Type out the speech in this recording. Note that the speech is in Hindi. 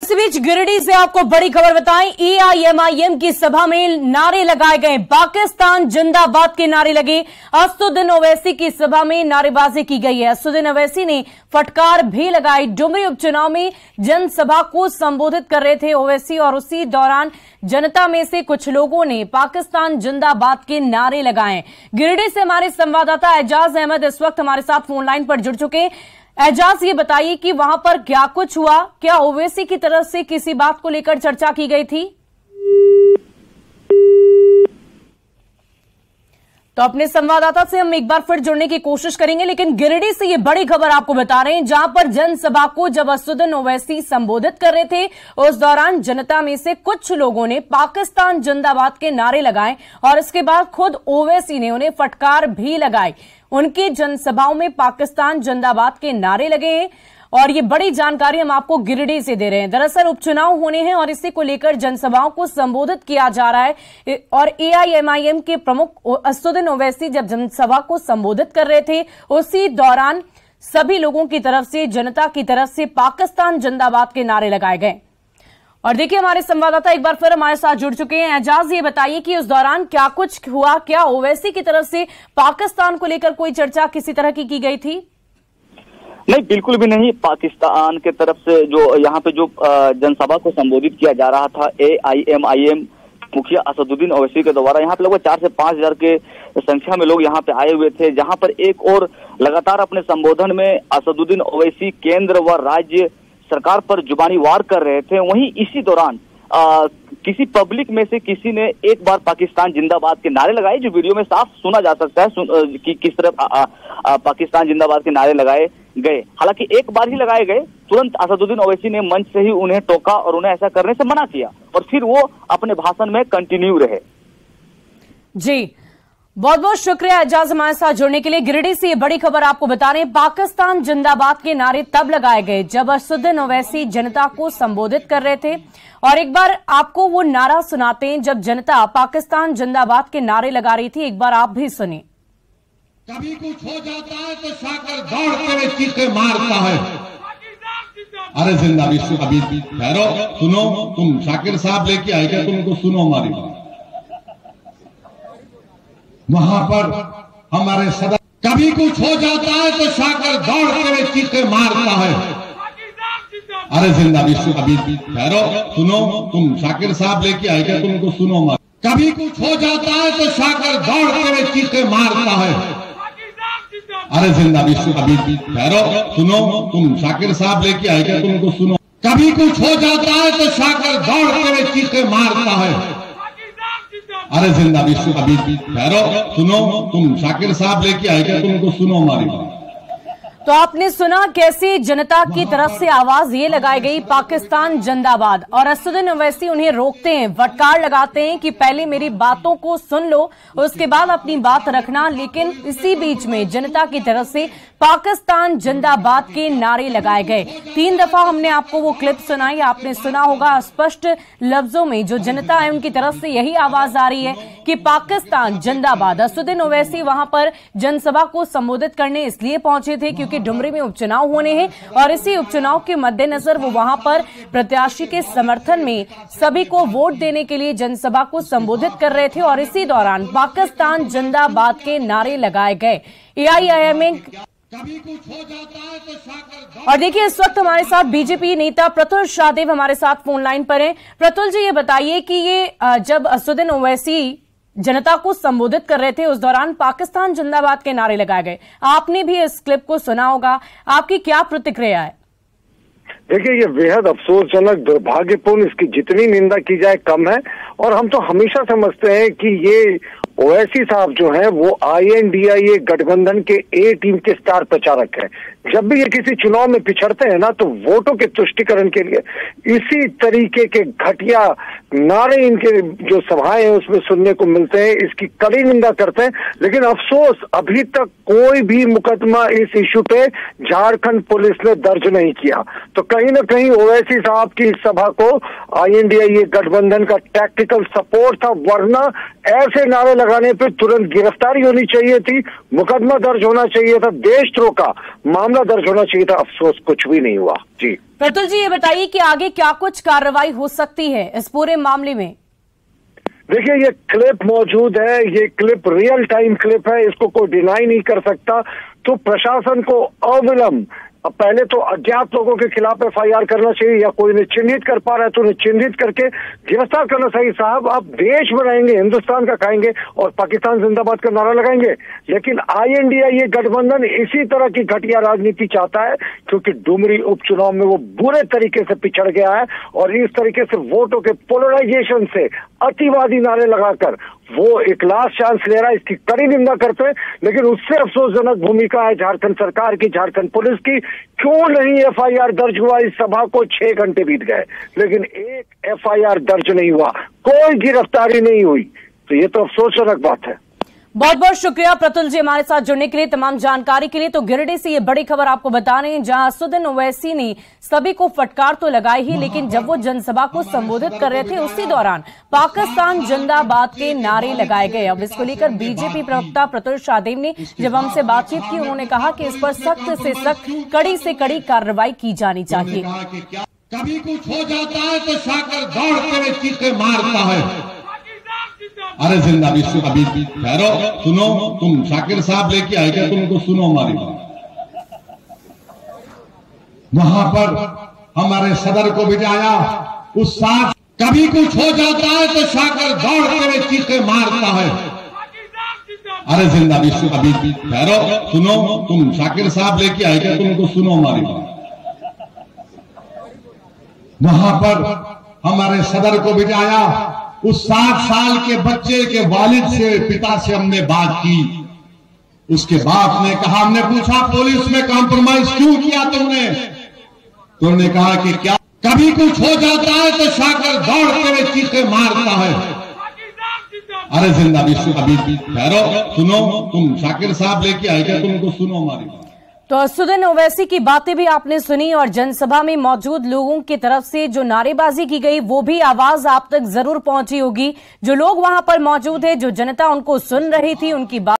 इस बीच गिरिडीह से आपको बड़ी खबर बताएं। एआईएमआईएम की सभा में नारे लगाए गए, पाकिस्तान जिंदाबाद के नारे लगे। असदुद्दीन ओवैसी की सभा में नारेबाजी की गई है। असदुद्दीन ओवैसी ने फटकार भी लगाई। डुमरी उपचुनाव में जनसभा को संबोधित कर रहे थे ओवैसी और उसी दौरान जनता में से कुछ लोगों ने पाकिस्तान जिंदाबाद के नारे लगाए। गिरिडीह से हमारे संवाददाता एजाज अहमद इस वक्त हमारे साथ फोन लाइन पर जुड़ चुके हैं। एजाज, ये बताइए कि वहां पर क्या कुछ हुआ, क्या ओवैसी की तरफ से किसी बात को लेकर चर्चा की गई थी? तो अपने संवाददाता से हम एक बार फिर जुड़ने की कोशिश करेंगे, लेकिन गिरिडीह से ये बड़ी खबर आपको बता रहे हैं, जहां पर जनसभा को जब असदुद्दीन ओवैसी संबोधित कर रहे थे, उस दौरान जनता में से कुछ लोगों ने पाकिस्तान जिंदाबाद के नारे लगाए और इसके बाद खुद ओवैसी ने उन्हें फटकार भी लगाई। उनकी जनसभाओं में पाकिस्तान जिंदाबाद के नारे लगे हैं और ये बड़ी जानकारी हम आपको गिरिडीह से दे रहे हैं। दरअसल उपचुनाव होने हैं और इसी को लेकर जनसभाओं को संबोधित किया जा रहा है और एआईएमआईएम के प्रमुख असदुद्दीन ओवैसी जब जनसभा को संबोधित कर रहे थे, उसी दौरान सभी लोगों की तरफ से, जनता की तरफ से पाकिस्तान जिंदाबाद के नारे लगाए गए। और देखिए, हमारे संवाददाता एक बार फिर हमारे साथ जुड़ चुके हैं। एजाज, ये बताइए कि उस दौरान क्या कुछ हुआ, क्या ओवैसी की तरफ से पाकिस्तान को लेकर कोई चर्चा किसी तरह की गई थी? नहीं, बिल्कुल भी नहीं। पाकिस्तान के तरफ से जो यहाँ पे जो जनसभा को संबोधित किया जा रहा था, एआईएमआईएम मुखिया असदुद्दीन ओवैसी के द्वारा, यहाँ पे लगभग 4 से 5 हजार के संख्या में लोग यहाँ पे आए हुए थे। जहाँ पर एक और लगातार अपने संबोधन में असदुद्दीन ओवैसी केंद्र व राज्य सरकार पर जुबानी वार कर रहे थे। वहीं इसी दौरान किसी पब्लिक में से किसी ने एक बार पाकिस्तान जिंदाबाद के नारे लगाए, जो वीडियो में साफ सुना जा सकता है कि किस तरह पाकिस्तान जिंदाबाद के नारे लगाए गए। हालांकि एक बार ही लगाए गए, तुरंत असदुद्दीन ओवैसी ने मंच से ही उन्हें टोका और उन्हें ऐसा करने से मना किया और फिर वो अपने भाषण में कंटिन्यू रहे। जी, बहुत बहुत शुक्रिया एजाज हमारे साथ जुड़ने के लिए। गिरिडीह से ये बड़ी खबर आपको बता रहे हैं, पाकिस्तान जिंदाबाद के नारे तब लगाए गए जब असदुद्दीन ओवैसी जनता को संबोधित कर रहे थे। और एक बार आपको वो नारा सुनाते हैं जब जनता पाकिस्तान जिंदाबाद के नारे लगा रही थी, एक बार आप भी सुनिए। कभी कुछ हो जाता है तो शाकर दौड़ते हुए चीखे मारता है। अरे जिंदा विश्व, अभी ठहरो, सुनो, तुम शाकिर साहब लेके आए क्या? तुमको सुनो हमारी बात। वहां पर हमारे सदा कभी कुछ हो जाता है तो शाकर दौड़ते हुए चीखे मारता है। अरे जिंदा विश्व, अभी ठहरो, सुनो, तुम शाकिर साहब लेके आए क्या? तुमको सुनो हमारी। कभी कुछ हो जाता है तो शाकर दौड़ते हुए चीखे मारता है। अरे जिंदा विश्व, अभी ठहरो, सुनो, तुम शाकिर साहब लेके आए क्या? तुमको सुनो। कभी कुछ हो जाता है तो शाकर दौड़ते हुए चीखे मारता है। अरे जिंदा विश्व, अभी ठहरो, सुनो, तुम शाकिर साहब लेके आए क्या? तुमको सुनो हमारी बात। तो आपने सुना कैसे जनता की तरफ से आवाज ये लगाई गई, पाकिस्तान जिंदाबाद, और असदुद्दीन ओवैसी उन्हें रोकते हैं, फटकार लगाते हैं कि पहले मेरी बातों को सुन लो, उसके बाद अपनी बात रखना। लेकिन इसी बीच में जनता की तरफ से पाकिस्तान जिंदाबाद के नारे लगाए गए। 3 दफा हमने आपको वो क्लिप सुनाई, आपने सुना होगा स्पष्ट लफ्जों में जो जनता है उनकी तरफ से यही आवाज आ रही है कि पाकिस्तान जिंदाबाद। असदुद्दीन ओवैसी वहां पर जनसभा को संबोधित करने इसलिए पहुंचे थे क्योंकि डुमरी में उपचुनाव होने हैं और इसी उपचुनाव के मद्देनजर वो वहां पर प्रत्याशी के समर्थन में सभी को वोट देने के लिए जनसभा को संबोधित कर रहे थे और इसी दौरान पाकिस्तान जिंदाबाद के नारे लगाए गए। एआईएमआईएम कभी कुछ हो जाता है तो शाकर। और देखिए, इस वक्त हमारे साथ बीजेपी नेता प्रतुल शाहदेव हमारे साथ फोन लाइन पर हैं। प्रतुल जी, ये बताइए कि ये जब असदुद्दीन ओवैसी जनता को संबोधित कर रहे थे, उस दौरान पाकिस्तान जिंदाबाद के नारे लगाए गए, आपने भी इस क्लिप को सुना होगा, आपकी क्या प्रतिक्रिया है? देखिए, ये बेहद अफसोसजनक, दुर्भाग्यपूर्ण, इसकी जितनी निंदा की जाए कम है। और हम तो हमेशा समझते हैं कि ये ओवैसी साहब जो हैं वो INDIA गठबंधन के A टीम के स्टार प्रचारक हैं। जब भी ये किसी चुनाव में पिछड़ते हैं ना, तो वोटों के तुष्टीकरण के लिए इसी तरीके के घटिया नारे इनके जो सभाएं हैं उसमें सुनने को मिलते हैं। इसकी कड़ी निंदा करते हैं, लेकिन अफसोस अभी तक कोई भी मुकदमा इस इशू पे झारखंड पुलिस ने दर्ज नहीं किया। तो कहीं ना कहीं ओवैसी साहब की इस सभा को INDIA गठबंधन का टैक्टिकल सपोर्ट था, वरना ऐसे नारे लगाने पर तुरंत गिरफ्तारी होनी चाहिए थी, मुकदमा दर्ज होना चाहिए था, देशद्रोह का मामला मामला दर्ज होना चाहिए था, अफसोस कुछ भी नहीं हुआ। जी प्रतुल जी, ये बताइए कि आगे क्या कुछ कार्रवाई हो सकती है इस पूरे मामले में? देखिए, ये क्लिप मौजूद है, ये क्लिप रियल टाइम क्लिप है, इसको कोई डिनाई नहीं कर सकता। तो प्रशासन को अविलंब पहले तो अज्ञात लोगों के खिलाफ एफआईआर करना चाहिए, या कोई ने चिन्हित कर पा रहा है तो उन्हें चिन्हित करके गिरफ्तार करना चाहिए। साहब, आप देश बनाएंगे, हिंदुस्तान का खाएंगे और पाकिस्तान जिंदाबाद का नारा लगाएंगे, लेकिन INDIA गठबंधन इसी तरह की घटिया राजनीति चाहता है, क्योंकि डुमरी उपचुनाव में वो बुरे तरीके से पिछड़ गया है और इस तरीके से वोटों के पोलराइजेशन से अतिवादी नारे लगाकर वो एक लास्ट चांस ले रहा है। इसकी कड़ी निंदा करते हैं, लेकिन उससे अफसोसजनक भूमिका है झारखंड सरकार की, झारखंड पुलिस की। क्यों नहीं एफआईआर दर्ज हुआ? इस सभा को 6 घंटे बीत गए, लेकिन एक एफआईआर दर्ज नहीं हुआ, कोई गिरफ्तारी नहीं हुई। तो ये तो अफसोसजनक बात है। बहुत बहुत शुक्रिया प्रतुल जी हमारे साथ जुड़ने के लिए, तमाम जानकारी के लिए। तो गिरिडीह से ये बड़ी खबर आपको बता रहे हैं, जहां असदुद्दीन ओवैसी ने सभी को फटकार तो लगाई ही, लेकिन जब वो जनसभा को संबोधित कर रहे थे उसी दौरान पाकिस्तान जिंदाबाद के नारे लगाए गए। अब इसको लेकर बीजेपी प्रवक्ता प्रतुल शाहदेव ने जब हमसे बातचीत की, उन्होंने कहा कि इस पर सख्त से सख्त, कड़ी से कड़ी कार्रवाई की जानी चाहिए। कभी कुछ हो जाता है तो शाकर दौड़ते हुए चीखे मारता है। अरे जिंदा विश्व अभी ठहरो, सुनो, तुम शाकिर साहब लेके आए क्या? तुमको सुनो हमारी बात। वहां पर हमारे सदर को भिजाया, उस साथ कभी कुछ हो जाता है तो शाकर दौड़ते हुए चीखे मारता है। अरे जिंदा विश्व अभी ठहरो, सुनो, तुम शाकिर साहब लेके आए क्या? तुमको सुनो हमारी बात। वहां पर हमारे सदर को भिजाया, उस 7 साल के बच्चे के वालिद से, पिता से हमने बात की। उसके बाप ने कहा, हमने पूछा पुलिस में कॉम्प्रोमाइज क्यों किया तुमने? तो उन्होंने कहा कि क्या कभी कुछ हो जाता है तो शाकर दौड़ते हुए चीखे मारता है। अरे जिंदा विश्व अभी ठहरो, सुनो, तुम शाकिर साहब लेके आए क्या? तुमको सुनो हमारी बात। तो असदुद्दीन ओवैसी की बातें भी आपने सुनी और जनसभा में मौजूद लोगों की तरफ से जो नारेबाजी की गई वो भी आवाज आप तक जरूर पहुंची होगी। जो लोग वहां पर मौजूद है, जो जनता उनको सुन रही थी, उनकी बात